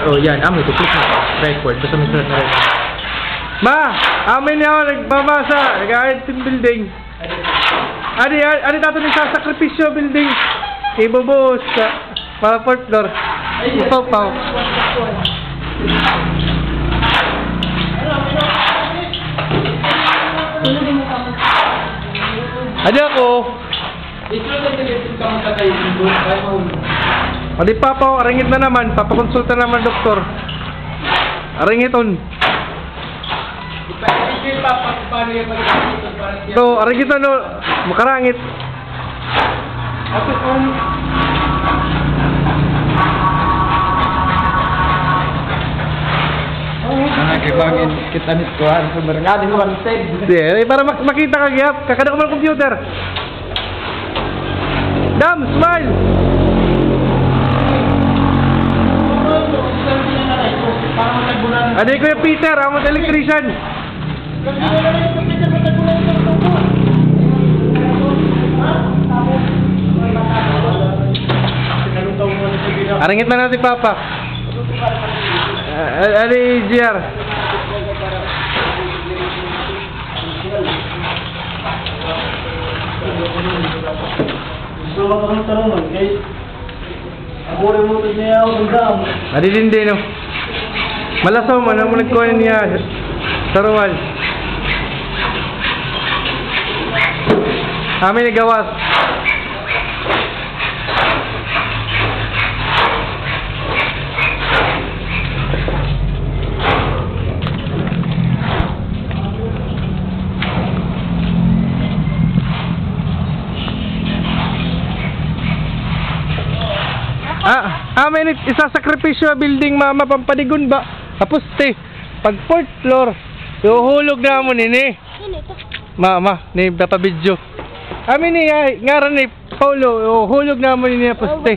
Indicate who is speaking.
Speaker 1: Oh, yan. Amoy, click na. Record. Basta may sulat na record. Ma! Amin niya ako nagbabasa. Nag-ahit yung building. Ano tato ni sa sakripisyo building? Ibubuhos sa mga 4th floor. Ipaw-paw. Adi ako. Adi papaw, aringit na naman. Papakonsulta naman doktor. Aringiton. So, aringiton no. Makarangit.
Speaker 2: Nakakibangin kita nito ang sumerngadi mo ang ted.
Speaker 1: Para makita ka gyap, kakada ko man computer. Dam, smile. Adik ko yung Peter, ang electrician. Aringit na natin Papa. Ano yung GR?
Speaker 2: So, ang tanong kay ako rin mo niya ako dam.
Speaker 1: Adidindi no. Malasaw man ang nagkuha niya Sarawal. Amin nagawas. Amin isasakripisyo building mama pampadigon ba? Tapos pag 4th floor, uhulog na mo nini. Mama, ni papabidyo. Amin ni ngaran ni Paulo, uhulog na mo nini tapos